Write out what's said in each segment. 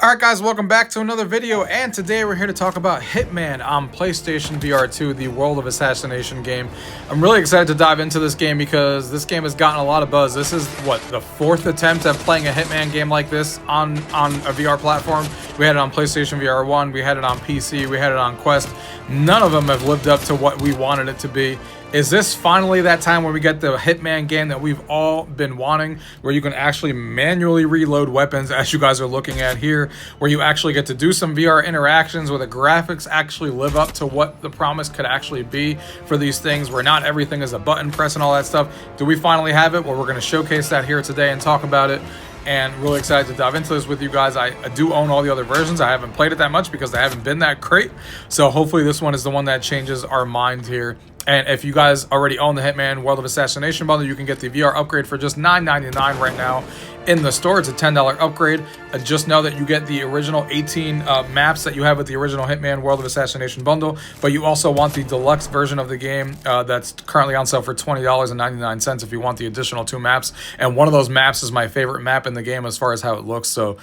Alright guys, welcome back to another video, and today we're here to talk about Hitman on PlayStation VR2, the World of Assassination game. I'm really excited to dive into this game because this game has gotten a lot of buzz. This is, what, the fourth attempt at playing a Hitman game like this on a VR platform. We had it on PlayStation VR1, we had it on PC, we had it on Quest. None of them have lived up to what we wanted it to be. Is this finally that time where we get the Hitman game that we've all been wanting, where you can actually manually reload weapons, as you guys are looking at here, where you actually get to do some VR interactions, where the graphics actually live up to what the promise could actually be for these things, where not everything is a button press and all that stuff? Do we finally have it? Well, we're going to showcase that here today and talk about it. And really excited to dive into this with you guys. I do own all the other versions. I haven't played it that much because they haven't been that great. So hopefully this one is the one that changes our mind here. And if you guys already own the Hitman World of Assassination bundle, you can get the VR upgrade for just $9.99 right now in the store. It's a $10 upgrade. Just know that you get the original 18 maps that you have with the original Hitman World of Assassination bundle, but you also want the deluxe version of the game that's currently on sale for $20.99 if you want the additional 2 maps. And one of those maps is my favorite map in the game as far as how it looks, so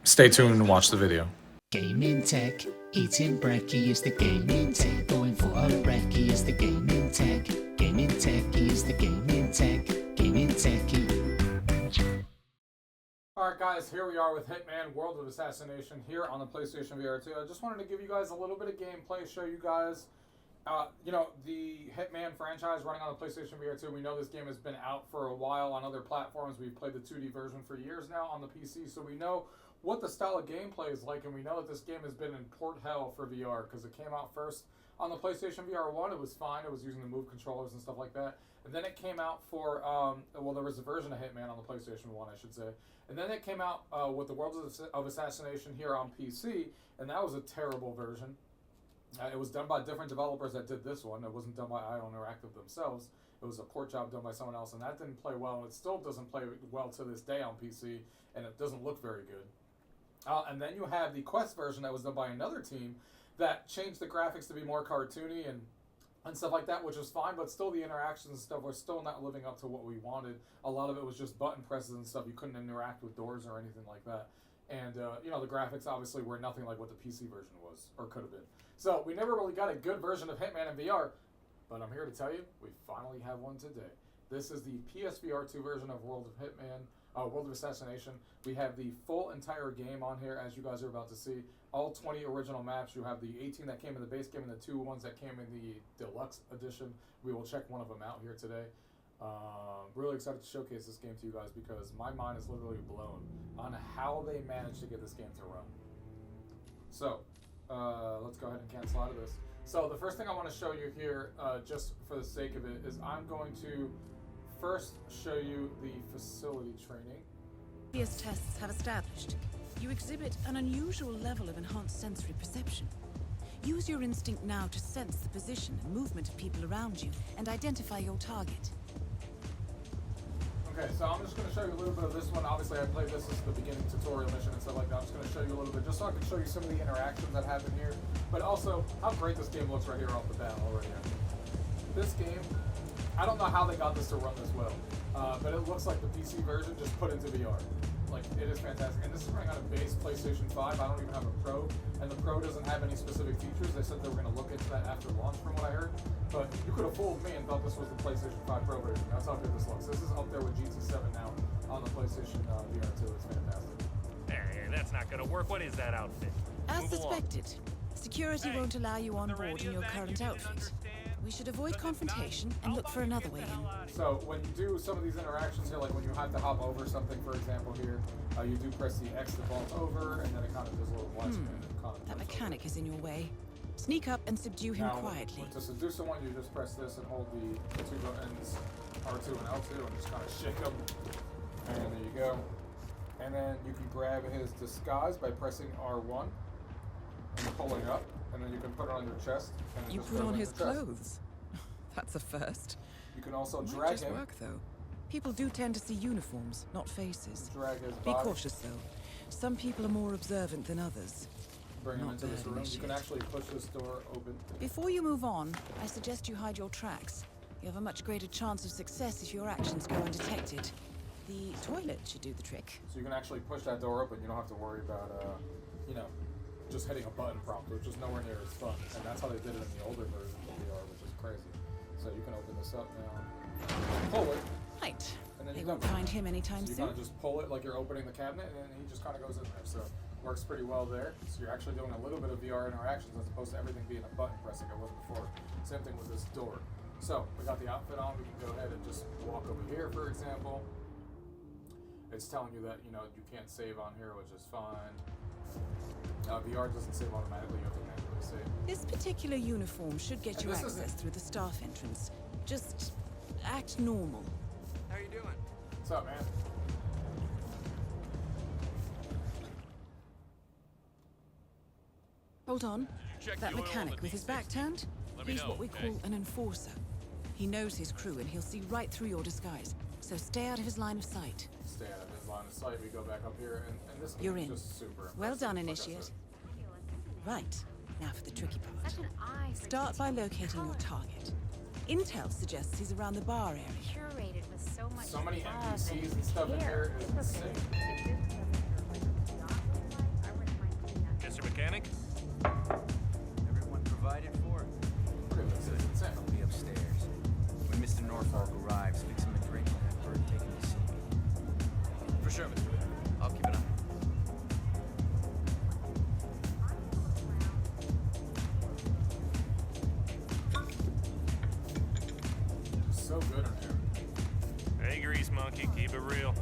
stay tuned and watch the video. Gaming tech, eating brekkie is the gaming tech. Going for a brekkie is the gaming tech. Gaming techie is the gaming tech. Gaming techie. Alright guys, here we are with Hitman World of Assassination here on the PlayStation VR2. I just wanted to give you guys a little bit of gameplay, show you guys, the Hitman franchise running on the PlayStation VR2. We know this game has been out for a while on other platforms. We've played the 2D version for years now on the PC, so we know what the style of gameplay is like, and we know that this game has been in port hell for VR because it came out first on the PlayStation VR1. It was fine. It was using the Move controllers and stuff like that. And then it came out for, well, there was a version of Hitman on the PlayStation 1, I should say. And then it came out with the World of Assassination here on PC, and that was a terrible version. It was done by different developers that did this one. It wasn't done by IO Interactive themselves. It was a port job done by someone else, and that didn't play well. And it still doesn't play well to this day on PC, and it doesn't look very good. And then you have the Quest version that was done by another team that changed the graphics to be more cartoony and stuff like that, which was fine, but still the interactions and stuff were still not living up to what we wanted. A lot of it was just button presses and stuff. You couldn't interact with doors or anything like that. And, the graphics obviously were nothing like what the PC version was, or could have been. So we never really got a good version of Hitman in VR, but I'm here to tell you, we finally have one today. This is the PSVR2 version of World of Hitman. World of Assassination. We have the full entire game on here, as you guys are about to see. All 20 original maps. You have the 18 that came in the base game and the 2 ones that came in the deluxe edition. We will check one of them out here today. Really excited to showcase this game to you guys because my mind is literally blown on how they managed to get this game to run. So, let's go ahead and cancel out of this. So the first thing I want to show you here, just for the sake of it, is I'm going to first show you the facility training. Previous tests have established you exhibit an unusual level of enhanced sensory perception. Use your instinct now to sense the position and movement of people around you and identify your target. Okay, so I'm just going to show you a little bit of this one. Obviously, I played this as the beginning tutorial mission and stuff like that. I'm just going to show you a little bit just so I can show you some of the interactions that happen here, but also how great this game looks right here off the bat already. This game, I don't know how they got this to run this well, but it looks like the PC version just put into VR. Like, it is fantastic. And this is running on a base PlayStation 5. I don't even have a Pro, and the Pro doesn't have any specific features. They said they were going to look into that after launch from what I heard, but you could have fooled me and thought this was the PlayStation 5 Pro version. That's how good this looks. This is up there with GT7 now on the PlayStation VR2. It's fantastic. Hey, that's not going to work. What is that outfit? As Move suspected, security Hey, won't allow you on the board in radio your back, current you didn't outfit. understand. We should avoid confrontation and look for another way in. So when you do some of these interactions here, like when you have to hop over something, for example here, you do press the X to vault over, and then it kind of does a little blind spin. That mechanic is in your way. Sneak up and subdue him Now, quietly. to seduce someone, you just press this and hold the 2 buttons, R2 and L2, and just kind of shake them. And there you go. And then you can grab his disguise by pressing R1 and pulling up, and then you can put it on your chest. And it You just put goes on in his your chest. clothes. That's a first. You can also Might drag just him. work though. People do tend to see uniforms, not faces. Drag his Be body. cautious though. Some people are more observant than others. Bring him Not into this bad room. You can initiate. actually push this door open. Before you move on, I suggest you hide your tracks. You have a much greater chance of success if your actions go undetected. The toilet should do the trick. So you can actually push that door open. You don't have to worry about, you know, just hitting a button prompt, which is nowhere near as fun. And that's how they did it in the older version of VR, which is crazy. So you can open this up now, pull it, Right. and then They you won't don't- find him anytime So you soon. kind of just pull it like you're opening the cabinet, and then he just kind of goes in there. So works pretty well there. So you're actually doing a little bit of VR interactions as opposed to everything being a button press like it was before. Same thing with this door. So we got the outfit on. We can go ahead and just walk over here, for example. It's telling you that, you know, you can't save on here, which is fine. VR doesn't save automatically. You have to manually save. This particular uniform should get And you this access isn't- through the staff entrance. Just act normal. How you doing? What's up, man? Hold on. check That the oil on mechanic the with his back D60? turned? Let me He's know, what we okay? call an enforcer. He knows his crew and he'll see right through your disguise. So stay out of his line of sight. Stay out of his line of sight. We go back up here, and this You're is in. just super Well impressive, done, like I initiate. said. Right. Now for the tricky part. Such an eye for Start by detail. locating your Color. target. Intel suggests he's around the bar area. Curated with so much So many love NPCs and stuff in care. here is insane. If this was a not look like, I wouldn't mind seeing that. Mr. Mechanic? Everyone provided for? Look at this. It's insane. I'll be upstairs. When Mr. Norfolk arrives, fix him a drink and have Bert take him to see me. For sure, Mr. Witt. I'll keep an eye. So good in here. Hey, Grease Monkey, keep it real.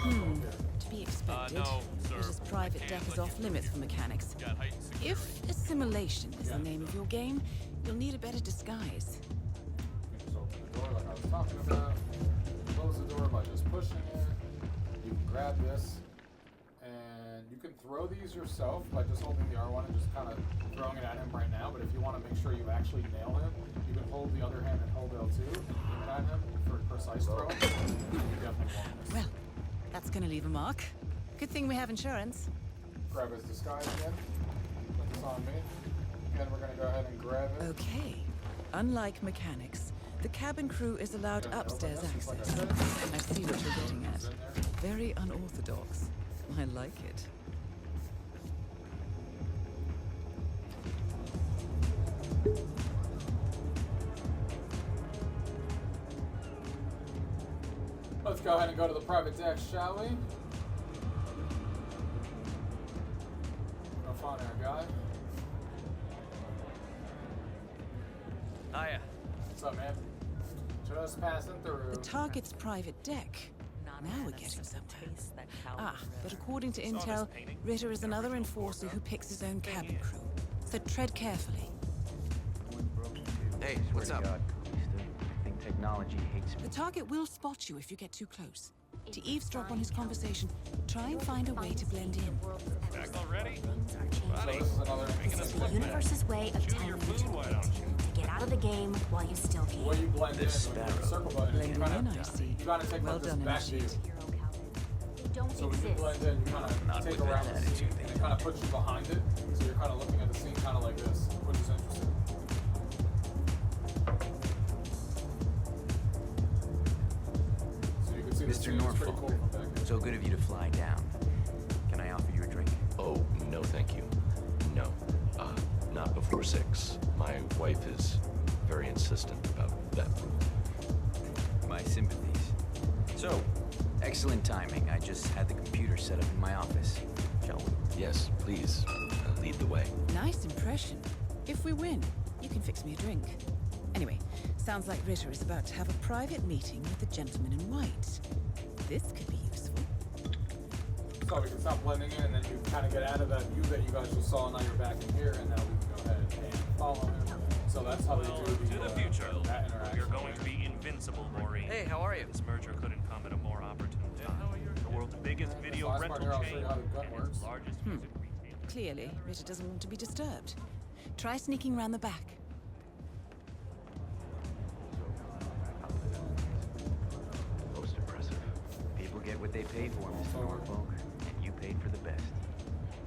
To be expected. no, sir. His private I deck can't is let off you limits for mechanics. Got heightened security. If assimilation is Yeah. the name of your game, you'll need a better disguise. You can just open the door like I was talking about. Close the door by just pushing it. You can grab this, and you can throw these yourself by just holding the R1 and just kind of throwing it at him right now. But if you want to make sure you actually nail him, you can hold the other hand and hold L2 and aim it at him for precise throwing. You definitely want this. Well, that's gonna leave a mark. Good thing we have insurance. Grab his disguise again. Put this on me. Again, we're gonna go ahead and grab it. Okay. Unlike mechanics, the cabin crew is allowed Gonna open upstairs this, just like I access. said. I see what you're getting at. It's in there. Very unorthodox. I like it. Let's go ahead and go to the private deck, shall we? Go find our guy. Hiya. What's up, man? Just passing through. The target's private deck. Now we're getting somewhere. Ah, but according to Intel, Ritter is another enforcer who picks his own cabin crew. So tread carefully. Hey, what's up? I think technology hates me. The target will spot you if you get too close. To eavesdrop on his conversation, try and find a way to blend in. Back already? Things are So changing. this is another Making This is us the look bad. universe's way of Chew telling your you food, to why wait, don't you? to get out of the game while you still the way can. you blend This in with the sparrow. circle button. Blending You kind in, of, I see. you gotta take Well like this done, back view. initiate. Hero cowboy. They don't So when you exist. blend in, you kind Not of take with around that the scene, attitude, and they it kind of puts you behind it. So you're kind of looking at the scene kind of like this, which is interesting. So you can see the Mr. scene is pretty Norfolk, cool from back here. so good of you to fly down. Can I offer you a drink? Oh, no, thank you. No. Not before 6. My wife is very insistent about that rule. My sympathies. So, excellent timing. I just had the computer set up in my office. Shall we? Yes, please, lead the way. Nice impression. If we win, you can fix me a drink. Anyway, sounds like Ritter is about to have a private meeting with the gentleman in white. This could be useful. So we can stop blending in, and then you kind of get out of that view that you guys just saw. Now you're back in here, and now we can go ahead and follow him. So that's how they Well, do to the future. that interaction. You're going to be invincible, Maureen. Hey, how are you? This merger couldn't come at a more opportune time. The world's biggest video last part rental here, I'll show you chain how the gun and works. its largest music retailer. Clearly, Ritter doesn't want to be disturbed. Try sneaking round the back. Most impressive. People get what they pay for, Mr. Norfolk, and you paid for the best.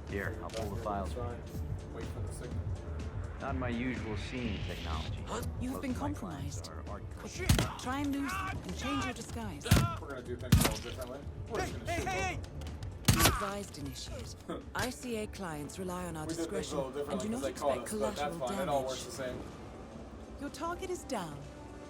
Here, I'll pull the files for you. Wait for the signal. Not my usual scene technology. You have Most been of my compromised. clients are art Try and lose them and change your disguise. We're gonna do things a little differently. We're just gonna shoot them. Be advised, Initiate. ICA clients rely on our We did things a discretion little and do differently not because they caught expect us, but that's collateral fine. It all works damage. the same. Your target is down.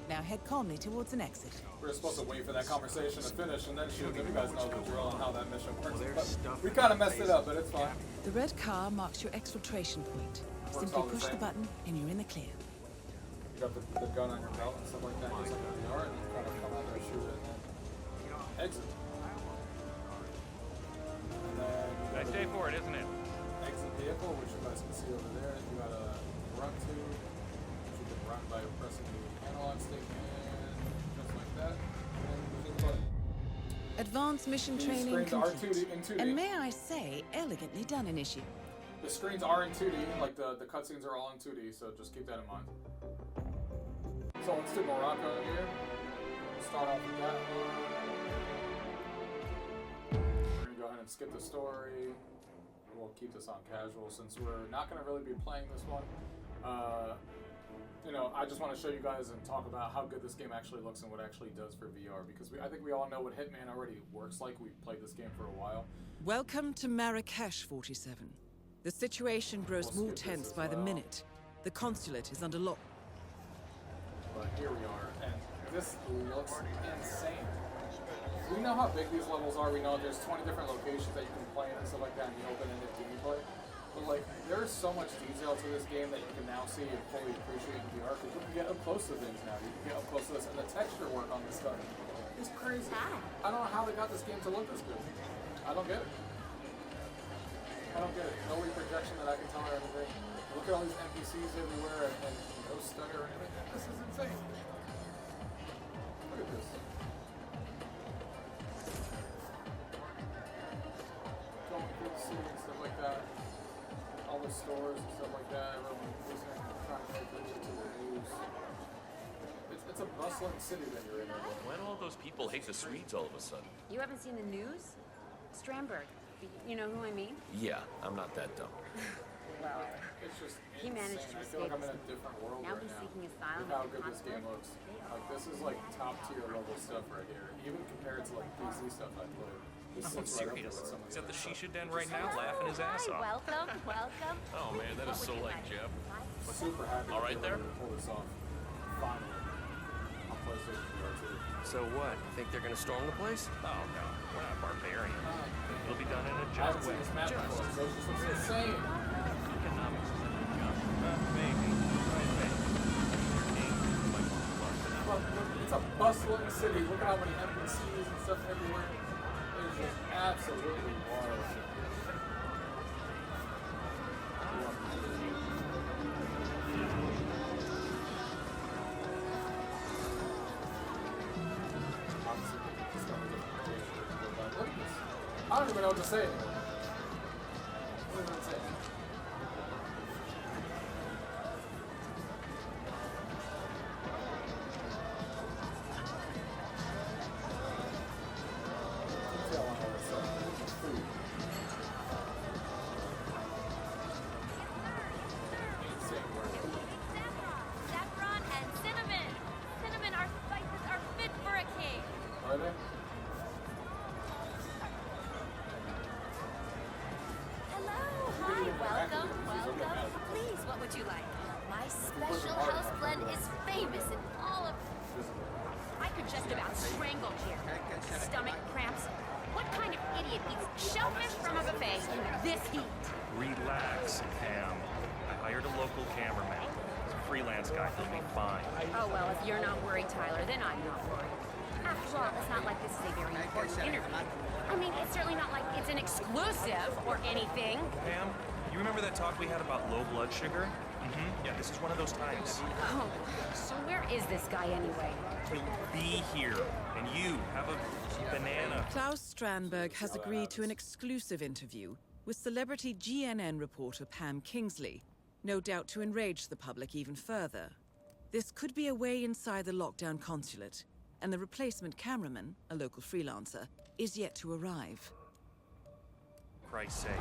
Now head calmly towards an exit. We were supposed to wait for that conversation to finish and then shoot them. You guys know the drill and how that mission works. there's But stuff we kind of messed it up, but it's fine. The red car marks your exfiltration point. Simply all the push the same. button and you're in the clear. You got the gun on your belt and stuff like that. Just like a VR, and you kind of come out there and shoot it and then exit. And then you Nice gotta day for it, isn't it? exit vehicle, which you guys can see over there. You gotta run to, which you can run by pressing the analog stick and just like that. And pushing the button. Advanced mission These training screens are complete. 2D in 2D. And may I say, elegantly done, Initiate. The screens are in 2D, like the cutscenes are all in 2D, so just keep that in mind. So let's do Morocco here. We'll start off with that. We're gonna go ahead and skip the story. We'll keep this on casual since we're not gonna really be playing this one. You know, I just want to show you guys and talk about how good this game actually looks and what it actually does for VR, because I think we all know what Hitman already works like. We've played this game for a while. Welcome to Marrakesh, 47. The situation grows We'll more skip this tense as by the well. minute. The consulate is under lock. But here we are, and this looks insane. We know how big these levels are. We know there's 20 different locations that you can play in and stuff like that in the open-ended gameplay. But like, there's so much detail to this game that you can now see and fully appreciate in VR because you can get up close to things now. You can get up close to this, and the texture work on this stuff is crazy. I don't know how they got this game to look this good. I don't get it. I don't get it. No reprojection that I can tell or anything. Look at all these NPCs everywhere and no stutter or anything. This is insane. Look at this. Going through the city and stuff like that. All the stores and stuff like that. Everyone listening and trying to pay attention to the news. It's a bustling city that you're in. Why do all those people hate the Swedes all of a sudden? You haven't seen the news? Strandberg. You know who I mean? Yeah, I'm not that dumb. Well, It's just He managed insane. to I feel like I'm in a escape. different world Now right he's now. seeking asylum Look how at the good this game consulate. looks. Like this is like top tier level stuff right here. Even compared to like PC stuff I played. This I'm sits right up there serious. with some of He's the at the other stuff. shisha den right now, laughing his ass Hi, off. welcome, welcome. Oh man, that is so like Jeff. Super happy All that right they were there? able to pull this off. Finally. On PlayStation VR2. So what? Think they're gonna storm the place? Oh no, we're not barbarians. It'll be done in a I just haven't seen way. this map before, so it just looks insane. Economics is a job. Maybe. Look, it's a bustling city. Look at how many NPCs and stuff everywhere. It's just absolutely wild. Obviously, it's gonna be different locations, but look at this. I don't even know what to say anymore. What do I say? Detail on all this stuff. Food. Insane work. Saffron and cinnamon. Cinnamon, our spices are fit for a king. Are they? Hello, hi, welcome, welcome. Please, what would you like? My special house blend is famous in all of... I could just about strangle here. Stomach cramps. What kind of idiot eats shellfish from a buffet in this heat? Relax, Pam. I hired a local cameraman. He's a freelance guy. He'll be fine. Oh, well, if you're not worried, Tyler, then I'm not worried. After all, it's not like this is a very important interview. I mean, it's certainly not like it's an exclusive or anything. Pam, you remember that talk we had about low blood sugar? Yeah, this is one of those times. Oh, so where is this guy anyway? He'll be here, and you have a banana. Klaus Strandberg has agreed to an exclusive interview with celebrity GNN reporter Pam Kingsley, no doubt to enrage the public even further. This could be a way inside the lockdown consulate, and the replacement cameraman, a local freelancer, is yet to arrive. Christ's sake.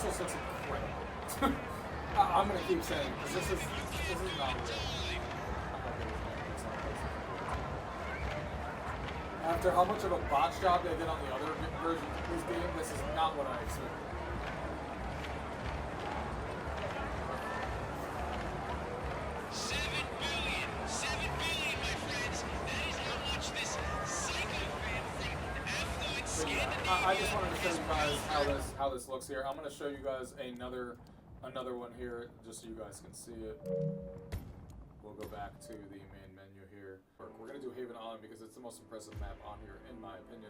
just looks incredible. I'm gonna keep saying because this is not real. After how much of a botch job they did on the other version of this game, this is not what I expected. I just wanted to show you guys how this looks here. I'm going to show you guys another one here, just so you guys can see it. We'll go back to the main menu here. We're going to do Haven Island because it's the most impressive map on here, in my opinion.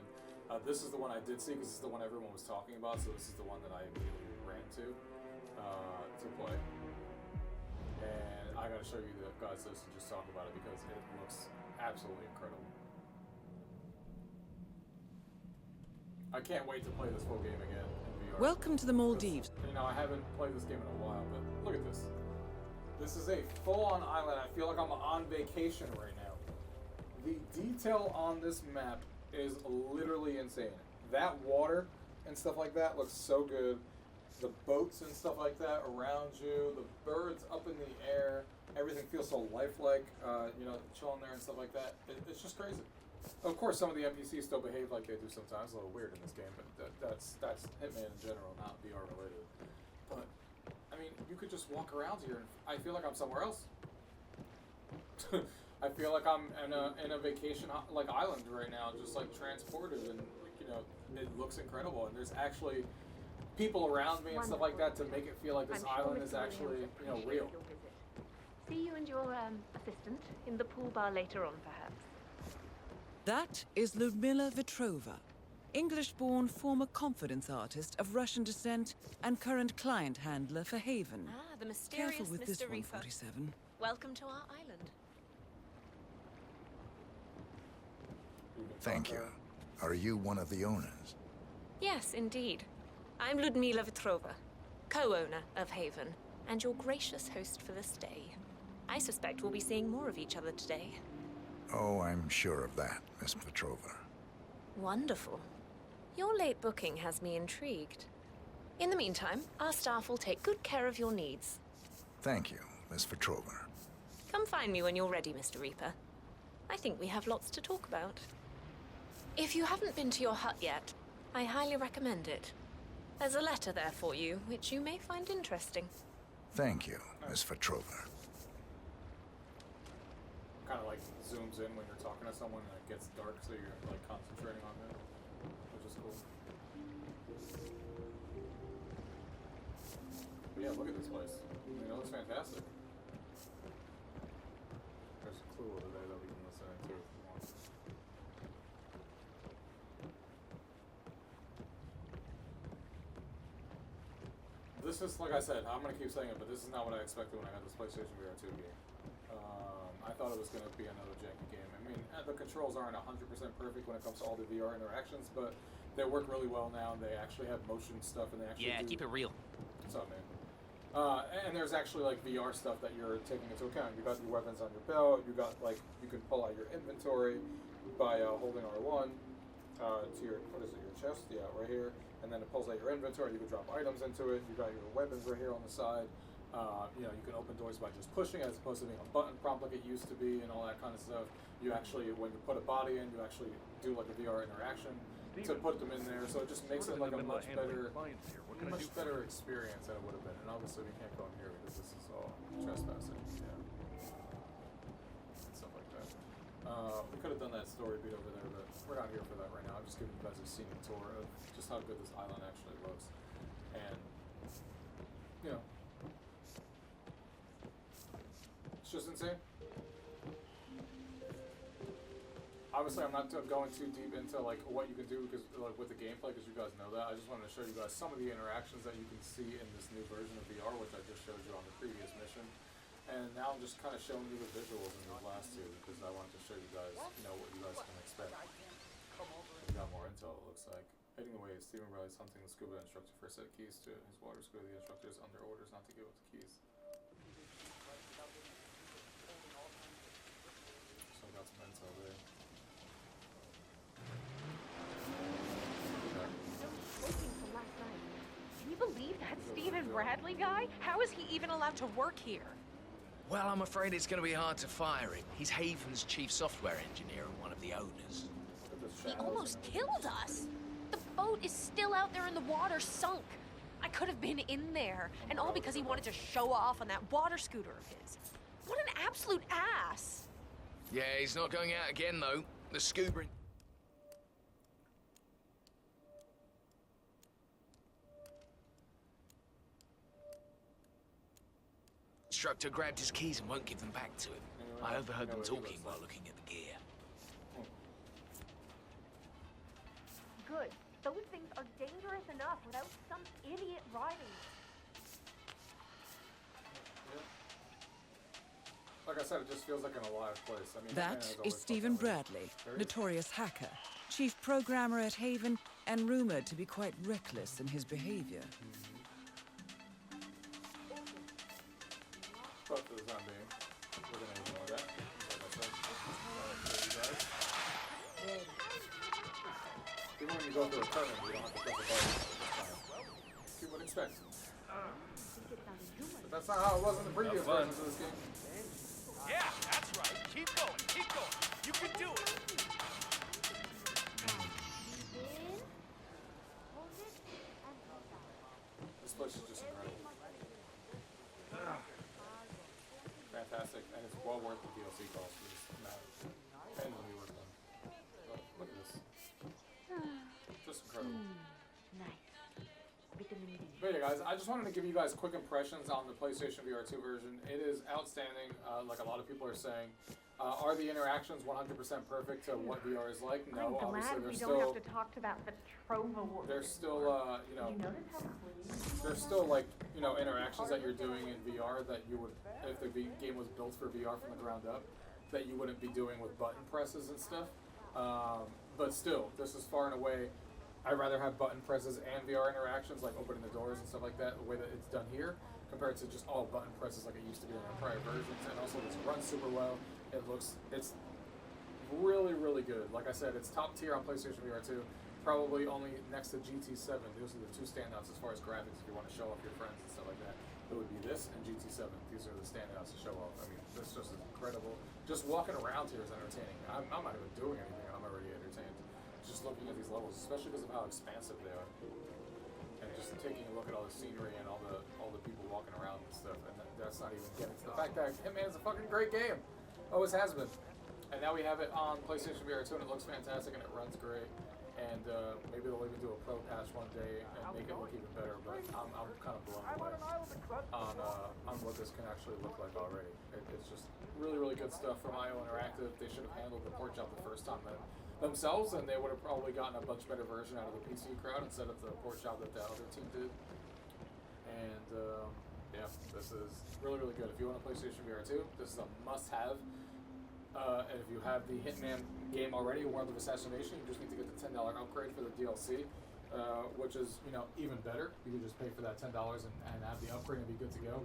This is the one I did see because this is the one everyone was talking about, so this is the one that I immediately ran to play. And I got to show you the guys list and just talk about it because it looks absolutely incredible. I can't wait to play this full game again in VR. Welcome to the Maldives. You know, I haven't played this game in a while, but look at this. This is a full-on island. I feel like I'm on vacation right now. The detail on this map is literally insane. That water and stuff like that looks so good. The boats and stuff like that around you, the birds up in the air, everything feels so lifelike, you know, chilling there and stuff like that. It's just crazy. Of course, some of the NPCs still behave like they do sometimes, a little weird in this game, but that's Hitman in general, not VR related. But, I mean, you could just walk around here and I feel like I'm somewhere else. I feel like I'm in a vacation like island right now, just like transported, and you know, it looks incredible. And there's actually people around me and stuff like that to make it feel like this island is actually, you know, real. See you and your assistant in the pool bar later on, perhaps. That is Ludmila Vetrova, English-born former confidence artist of Russian descent and current client handler for Haven. Ah, the mysterious Careful with Mr. this Reaper. 147. Welcome to our island. Thank you. Are you one of the owners? Yes, indeed. I'm Ludmila Vetrova, co-owner of Haven, and your gracious host for this day. I suspect we'll be seeing more of each other today. Oh, I'm sure of that, Miss Petrova. Wonderful. Your late booking has me intrigued. In the meantime, our staff will take good care of your needs. Thank you, Miss Petrova. Come find me when you're ready, Mr. Reaper. I think we have lots to talk about. If you haven't been to your hut yet, I highly recommend it. There's a letter there for you, which you may find interesting. Thank you, Miss Petrova. Kind of like zooms in when you're talking to someone and it gets dark, so you're like concentrating on it, which is cool. But yeah, look at this place. I mean, it looks fantastic. There's a clue over there that we can listen into if we want. This is, like I said, I'm gonna keep saying it, but this is not what I expected when I got this PlayStation VR2 game. I thought it was going to be another janky game. I mean, the controls aren't 100% perfect when it comes to all the VR interactions, but they work really well now. They actually have motion stuff, and they actually keep it real. What's up, man? And there's actually like VR stuff that you're taking into account. You got your weapons on your belt. You got like you can pull out your inventory by holding R1 to your your chest, right here, and then it pulls out your inventory. You can drop items into it. You got your weapons right here on the side. You know, you can open doors by just pushing as opposed to being a button prompt like it used to be and all that kind of stuff. You actually, when you put a body in, you actually do like a VR interaction to put them in there. So it just makes it like a much better experience than it would have been. And obviously we can't go in here because this is all trespassing. Yeah. And stuff like that. We could have done that story beat over there, but we're not here for that right now. I'm just giving you guys a scenic tour of just how good this island actually looks. And, you know, it's just insane. Obviously, I'm not going too deep into like what you can do because like with the gameplay, because you guys know that. I just wanted to show you guys some of the interactions that you can see in this new version of VR, which I just showed you on the previous mission. And now I'm just kind of showing you the visuals in these last two because I wanted to show you guys, you know, what you guys can expect. We got more intel, it looks like. Heading away, Stephen realized hunting the scuba instructor for a set of keys to his water scuba. The instructor is under orders not to give up the keys. So I got some intel there. Waiting from last night. Can you believe that's Bradley guy? How is he even allowed to work here? Well, I'm afraid it's going to be hard to fire him. He's Haven's chief software engineer and one of the owners. He almost killed us. The boat is still out there in the water, sunk. I could have been in there, and all because he wanted to show off on that water scooter of his. What an absolute ass. Yeah, he's not going out again, though. The scuba... instructor grabbed his keys and won't give them back to him. I overheard them talking while looking at the gear. Good. Those things are dangerous enough without some idiot riding them. Like I said, it just feels like an alive place. I mean, That is Stephen Bradley, notorious hacker, chief programmer at Haven, and rumored to be quite reckless in his behavior. But for the time being, we're gonna ignore that. Like I said, even when you go through a tournament, you don't have to press a button this time. You would expect. But that's not how it was in the previous versions of this game. Yeah, that's right. Keep going, keep going. You can do it. This place is just incredible. Fantastic, and it's well worth the DLC cost for this map. And the new work done. But look at this. Just incredible. But yeah, guys, I just wanted to give you guys quick impressions on the PlayStation VR2 version. It is outstanding, like a lot of people are saying. Are the interactions 100% perfect to what VR is like? No, I'm obviously glad we still... don't have to talk to that Petrova woman. There's still, you know... There's still, like, you know, interactions that you're doing in VR that you would, if the game was built for VR from the ground up, that you wouldn't be doing with button presses and stuff. But still, this is far and away... I'd rather have button presses and VR interactions, like opening the doors and stuff like that, the way that it's done here, compared to just all button presses like it used to be in the prior versions. And also, this runs super well. It's really, really good. Like I said, it's top tier on PlayStation VR2, probably only next to GT7. Those are the two standouts as far as graphics if you want to show off your friends and stuff like that. It would be this and GT7. These are the standouts to show off. I mean, this just is incredible. Just walking around here is entertaining. I'm not even doing anything, and I'm already entertained. Just looking at these levels, especially because of how expansive they are, and just taking a look at all the scenery and all the people walking around and stuff, and that's not even getting to the fact that Hitman is a fucking great game, always has been, and now we have it on PlayStation VR2 and it looks fantastic and it runs great, and maybe they'll even do a pro patch one day and make it look even better. But I'm kind of blown away on what this can actually look like already. It's just really, really good stuff from IO Interactive. They should have handled the port job the first time themselves, and they would have probably gotten a much better version out of the PC crowd instead of the port job that the other team did. And yeah, this is really, really good. If you want a PlayStation VR2, this is a must-have. And if you have the Hitman game already, World of Assassination, you just need to get the $10 upgrade for the DLC, which is, you know, even better. You can just pay for that $10 and have the upgrade and be good to go.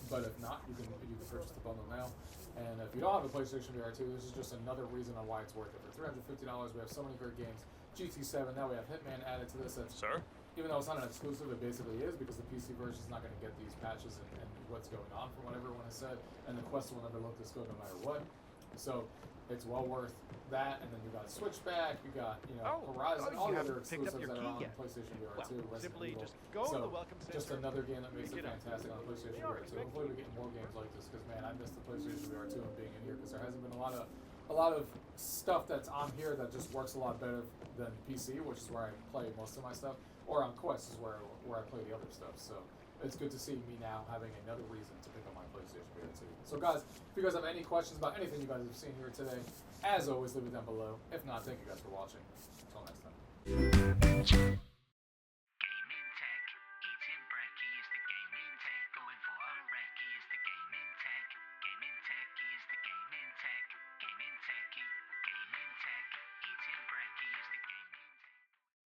But if not, you can purchase the bundle now. And if you don't have a PlayStation VR2, this is just another reason on why it's worth it. For $350, we have so many great games. GT7, now we have Hitman added to this. Sir? Even though it's not an exclusive, it basically is, because the PC version is not going to get these patches and what's going on from what everyone has said. And the Quest will never look this good no matter what. So it's well worth that. And then you got Switchback, you got, you know, Horizon, all the other exclusives that are on PlayStation VR2. Well, simply Evil. just go to the welcome center. Just another game that makes it fantastic on PlayStation VR2. Hopefully we get more games like this, because man, I miss the PlayStation VR2 and being in here, because there hasn't been a lot of stuff that's on here that just works a lot better than PC, which is where I play most of my stuff, or on Quest is where I play the other stuff. So it's good to see me now having another reason to pick up my PlayStation VR2. So guys, if you guys have any questions about anything you guys have seen here today, as always, leave it down below. If not, thank you guys for watching. Until next time.